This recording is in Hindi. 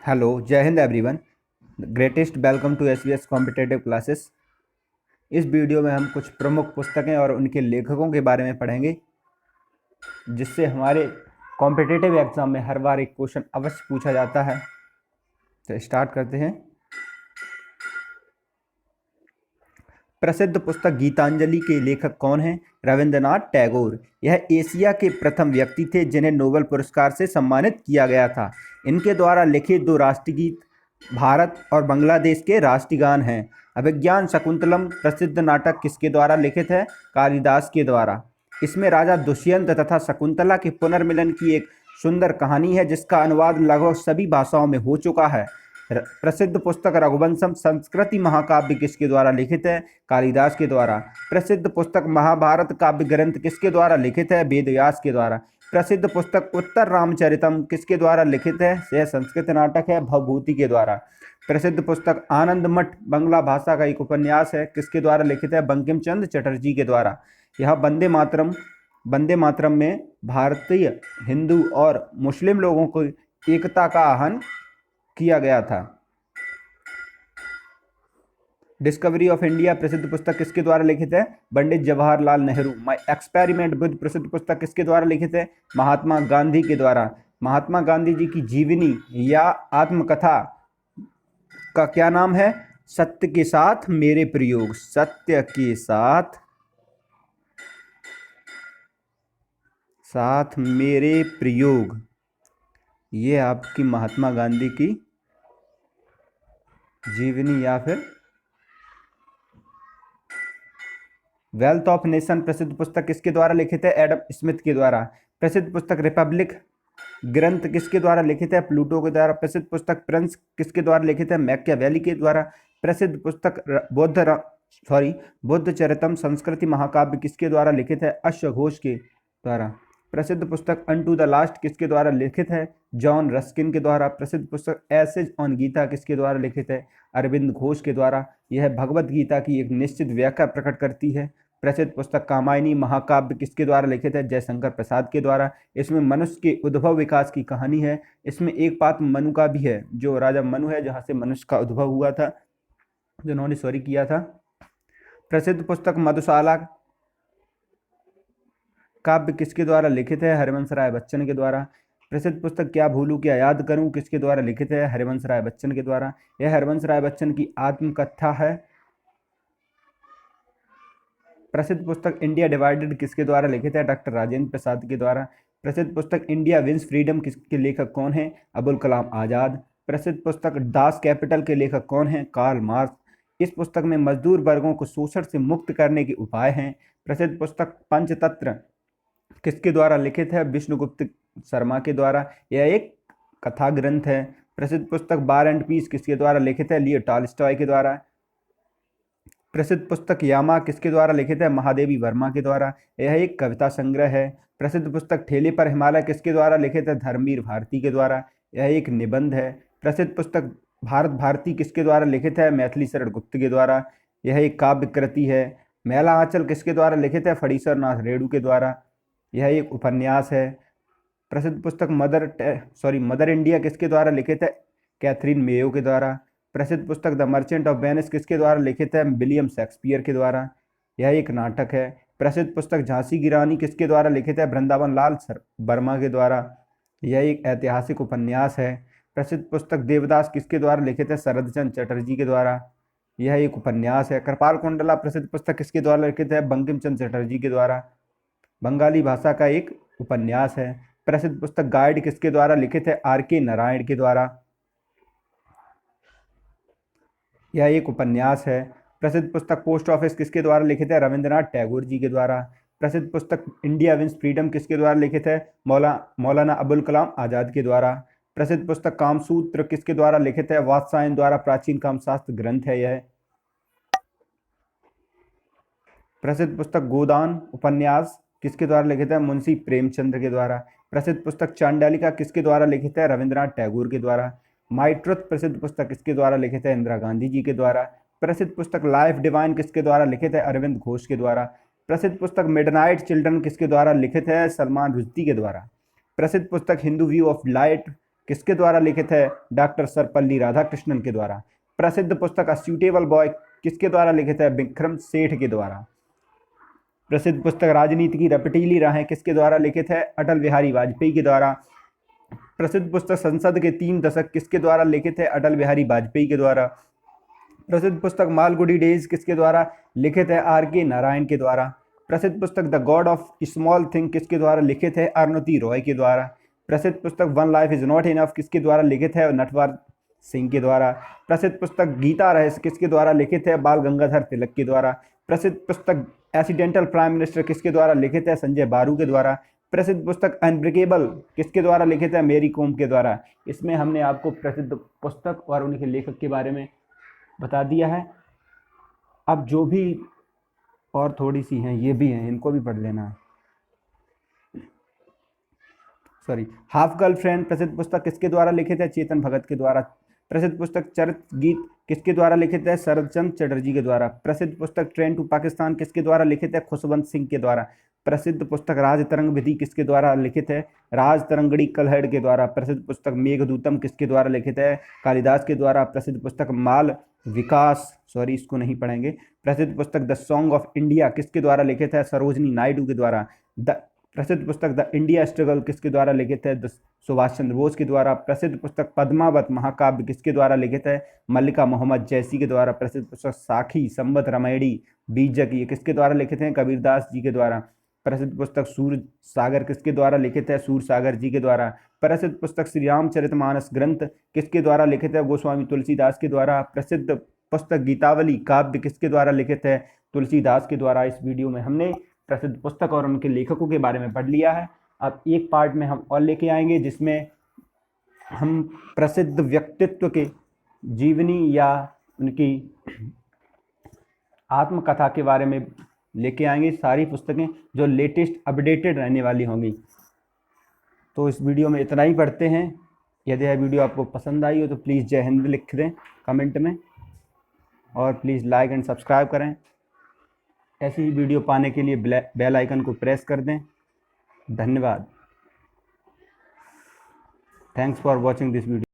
हेलो, जय हिंद everyone. Greatest welcome to SBS competitive classes. इस वीडियो में हम कुछ प्रमुख पुस्तकें और उनके लेखकों के बारे में पढ़ेंगे, जिससे हमारे कॉम्पिटेटिव एग्जाम में हर बार एक क्वेश्चन अवश्य पूछा जाता है। तो स्टार्ट करते हैं। प्रसिद्ध पुस्तक गीतांजलि के लेखक कौन हैं? रविंद्रनाथ टैगोर। यह एशिया के प्रथम व्यक्ति थे जिन्हें नोबेल पुरस्कार से सम्मानित किया गया था। इनके द्वारा लिखित दो राष्ट्रगीत भारत और बांग्लादेश के राष्ट्रगान हैं। अभिज्ञान शकुंतलम प्रसिद्ध नाटक किसके द्वारा लिखित है? कालिदास के द्वारा। इसमें राजा दुष्यंत तथा शकुंतला के पुनर्मिलन की एक सुंदर कहानी है, जिसका अनुवाद लगभग सभी भाषाओं में हो चुका है। प्रसिद्ध पुस्तक रघुवंशम संस्कृति महाकाव्य किसके द्वारा लिखित है? कालिदास के द्वारा। प्रसिद्ध पुस्तक महाभारत काव्य ग्रंथ किसके द्वारा लिखित है? वेदव्यास के द्वारा। प्रसिद्ध पुस्तक उत्तर रामचरितम किसके द्वारा लिखित है? यह संस्कृत नाटक है, भवभूति के द्वारा। प्रसिद्ध पुस्तक आनंद मठ बांग्ला भाषा का एक उपन्यास है, किसके द्वारा लिखित है? बंकिम चंद्र चटर्जी के द्वारा। यह वंदे मातरम में भारतीय हिंदू और मुस्लिम लोगों को एकता का आह्वान किया गया था। डिस्कवरी ऑफ इंडिया प्रसिद्ध पुस्तक किसके द्वारा लिखित है? पंडित जवाहरलाल नेहरू। माय एक्सपेरिमेंट बुद्ध प्रसिद्ध पुस्तक किसके द्वारा लिखित है? महात्मा गांधी के द्वारा। महात्मा गांधी जी की जीवनी या आत्मकथा का क्या नाम है? सत्य के साथ मेरे प्रयोग। सत्य के साथ मेरे प्रयोग, ये आपकी महात्मा गांधी की जीवनी या फिर वेल्थ ऑफ नेशन प्रसिद्ध पुस्तक किसके द्वारा लिखित है? एडम स्मिथ के द्वारा। प्रसिद्ध पुस्तक रिपब्लिक ग्रंथ किसके द्वारा लिखित है? प्लूटो के द्वारा। प्रसिद्ध पुस्तक प्रिंस किसके द्वारा लिखित है? मैकियावेली के द्वारा। प्रसिद्ध पुस्तक बुद्ध चरितम संस्कृति महाकाव्य किसके द्वारा लिखित है? अश्वघोष के द्वारा। प्रसिद्ध पुस्तक अनटू द लास्ट किसके द्वारा लिखित है? जॉन रस्किन के द्वारा। प्रसिद्ध पुस्तक एसेज ऑन गीता किसके द्वारा लिखित है? अरविंद घोष के द्वारा। यह भगवत गीता की एक निश्चित व्याख्या प्रकट करती है। प्रसिद्ध पुस्तक कामायनी महाकाव्य किसके द्वारा लिखित है? जयशंकर प्रसाद के द्वारा। इसमें मनुष्य के उद्भव विकास की कहानी है। इसमें एक पात्र मनु का भी है, जो राजा मनु है, जहाँ से मनुष्य का उद्भव हुआ था, जिन्होंने स्वर्ग किया था। प्रसिद्ध पुस्तक मधुशाला काव्य किसके द्वारा लिखित है? हरिवंश राय बच्चन के द्वारा। प्रसिद्ध पुस्तक क्या भूलूं क्या याद करूं किसके द्वारा लिखित है? हरिवंश राय बच्चन के द्वारा। यह हरिवंश राय बच्चन की आत्मकथा है। प्रसिद्ध पुस्तक इंडिया डिवाइडेड किसके द्वारा लिखित है? डॉक्टर राजेंद्र प्रसाद के द्वारा। प्रसिद्ध पुस्तक इंडिया विंस फ्रीडम किसके लेखक कौन है? अबुल कलाम आजाद। प्रसिद्ध पुस्तक दास कैपिटल के लेखक कौन है? Karl Marx. इस पुस्तक में मजदूर वर्गों को शोषण से मुक्त करने के उपाय हैं। प्रसिद्ध पुस्तक पंचतंत्र किसके द्वारा लिखित है? विष्णुगुप्त शर्मा के द्वारा। यह एक कथा ग्रंथ है। प्रसिद्ध पुस्तक वार एंड पीस किसके द्वारा लिखित है? लियो टॉल्स्टॉय के द्वारा। प्रसिद्ध पुस्तक यामा किसके द्वारा लिखित है? महादेवी वर्मा के द्वारा। यह एक कविता संग्रह है। प्रसिद्ध पुस्तक ठेले पर हिमालय किसके द्वारा लिखित है? धर्मवीर भारती के द्वारा। यह एक निबंध है। प्रसिद्ध पुस्तक भारत भारती किसके द्वारा लिखित है? मैथिली शरण गुप्त के द्वारा। यह एक काव्य कृति है। मैला आंचल किसके द्वारा लिखित है? फणीश्वर नाथ रेणु के द्वारा। यह एक उपन्यास है। प्रसिद्ध पुस्तक मदर इंडिया किसके द्वारा लिखित है? कैथरीन मेयो के द्वारा। प्रसिद्ध पुस्तक द मर्चेंट ऑफ वेनिस किसके द्वारा लिखित है? विलियम शेक्सपियर के द्वारा। यह एक नाटक है। प्रसिद्ध पुस्तक झांसी की रानी किसके द्वारा लिखित है? वृंदावन लाल वर्मा के द्वारा। यह एक ऐतिहासिक उपन्यास है। प्रसिद्ध पुस्तक देवदास किसके द्वारा लिखित है? शरदचंद्र चटर्जी के द्वारा। यह एक उपन्यास है। कृपाल कुंडला प्रसिद्ध पुस्तक किसके द्वारा लिखित है? बंकिम चंद्र चटर्जी के द्वारा। बंगाली भाषा का एक उपन्यास है। प्रसिद्ध पुस्तक गाइड किसके द्वारा लिखित है? आर.के. नारायण के द्वारा। यह एक उपन्यास है। प्रसिद्ध पुस्तक पोस्ट ऑफिस किसके द्वारा लिखित है? रविंद्रनाथ टैगोर जी के द्वारा। प्रसिद्ध पुस्तक इंडिया विंस फ्रीडम किसके द्वारा लिखित है? मौलाना अबुल कलाम आजाद के द्वारा। प्रसिद्ध पुस्तक कामसूत्र किसके द्वारा लिखित है? वात्स्यायन द्वारा। प्राचीन कामशास्त्र ग्रंथ है यह। प्रसिद्ध पुस्तक गोदान उपन्यास किसके द्वारा लिखित है? मुंशी प्रेमचंद्र के द्वारा। प्रसिद्ध पुस्तक चांडालिका किसके द्वारा लिखित है? रविंद्रनाथ टैगोर के द्वारा। माई ट्रुथ प्रसिद्ध पुस्तक किसके द्वारा लिखित है? इंदिरा गांधी जी के द्वारा। प्रसिद्ध पुस्तक लाइफ डिवाइन किसके द्वारा लिखित है? अरविंद घोष के द्वारा। प्रसिद्ध पुस्तक मिडनाइट चिल्ड्रन किसके द्वारा लिखित है? सलमान रुश्दी के द्वारा। प्रसिद्ध पुस्तक हिंदू व्यू ऑफ लाइट किसके द्वारा लिखित है? डॉक्टर सर्वपल्ली राधाकृष्णन के द्वारा। प्रसिद्ध पुस्तक अ सूटेबल बॉय किसके द्वारा लिखित है? विक्रम सेठ के द्वारा। प्रसिद्ध पुस्तक राजनीति की रपटीली राहें किसके द्वारा लिखित है? अटल बिहारी वाजपेयी के द्वारा। प्रसिद्ध पुस्तक संसद के 3 दशक किसके द्वारा लिखित है? अटल बिहारी वाजपेयी के द्वारा। प्रसिद्ध पुस्तक मालगुडी डेज किसके द्वारा लिखित है? R.K. नारायण के द्वारा। प्रसिद्ध पुस्तक the God of small thing किसके द्वारा लिखित है? अरुंधति रॉय के द्वारा। प्रसिद्ध पुस्तक one life is not enough किसके द्वारा लिखित है? नटवर सिंह के द्वारा। प्रसिद्ध पुस्तक गीता रहस्य किसके द्वारा लिखित है? बाल गंगाधर तिलक के द्वारा। प्रसिद्ध पुस्तक एक्सीडेंटल प्राइम मिनिस्टर किसके द्वारा लिखित है? संजय बारू के द्वारा। प्रसिद्ध पुस्तक अनब्रेकेबल किसके द्वारा लिखित है? मेरी कॉम के द्वारा। इसमें हमने आपको प्रसिद्ध पुस्तक और उनके लेखक के बारे में बता दिया है। अब जो भी और थोड़ी सी हैं ये भी हैं, इनको भी पढ़ लेना है। हाफ गर्लफ्रेंड प्रसिद्ध पुस्तक किसके द्वारा लिखित है? चेतन भगत के द्वारा। प्रसिद्ध पुस्तक चरित गीत किसके द्वारा लिखित है? शरदचंद्र चटर्जी के द्वारा। प्रसिद्ध पुस्तक ट्रेन टू पाकिस्तान किसके द्वारा लिखित है? खुशवंत सिंह के द्वारा। प्रसिद्ध पुस्तक राज तरंग विधि किसके द्वारा लिखित है? राज तरंगड़ी कलहड़ के द्वारा। प्रसिद्ध पुस्तक मेघदूतम किसके द्वारा लिखित है? कालिदास के द्वारा। प्रसिद्ध पुस्तक माल विकास इसको नहीं पढ़ेंगे। प्रसिद्ध पुस्तक द सॉन्ग ऑफ इंडिया किसके द्वारा लिखित है? सरोजनी नायडू के द्वारा। प्रसिद्ध पुस्तक द इंडिया स्ट्रगल किसके द्वारा लिखित है? सुभाष चंद्र बोस के द्वारा। प्रसिद्ध पुस्तक पद्मावत महाकाव्य किसके द्वारा लिखित है? मल्लिका मोहम्मद जैसी के द्वारा। प्रसिद्ध पुस्तक साखी संवत रामायणी बीजक ये किसके द्वारा लिखित हैं? कबीरदास जी के द्वारा। प्रसिद्ध पुस्तक सूर सागर किसके द्वारा लिखित है? सूर सागर जी के द्वारा। प्रसिद्ध पुस्तक श्री रामचरितमानस ग्रंथ किसके द्वारा लिखित है? गोस्वामी तुलसीदास के द्वारा। प्रसिद्ध पुस्तक गीतावली काव्य किसके द्वारा लिखित है? तुलसीदास के द्वारा। इस वीडियो में हमने प्रसिद्ध पुस्तक और उनके लेखकों के बारे में पढ़ लिया है। अब एक पार्ट में हम और लेके आएंगे जिसमें हम प्रसिद्ध व्यक्तित्व के जीवनी या उनकी आत्मकथा के बारे में लेके आएंगे। सारी पुस्तकें जो लेटेस्ट अपडेटेड रहने वाली होंगी। तो इस वीडियो में इतना ही पढ़ते हैं। यदि यह वीडियो आपको पसंद आई हो तो प्लीज़ जय हिंद लिख दें कमेंट में, और प्लीज़ लाइक एंड सब्सक्राइब करें। ऐसी ही वीडियो पाने के लिए बेल आइकन को प्रेस कर दें। धन्यवाद। Thanks for watching this video.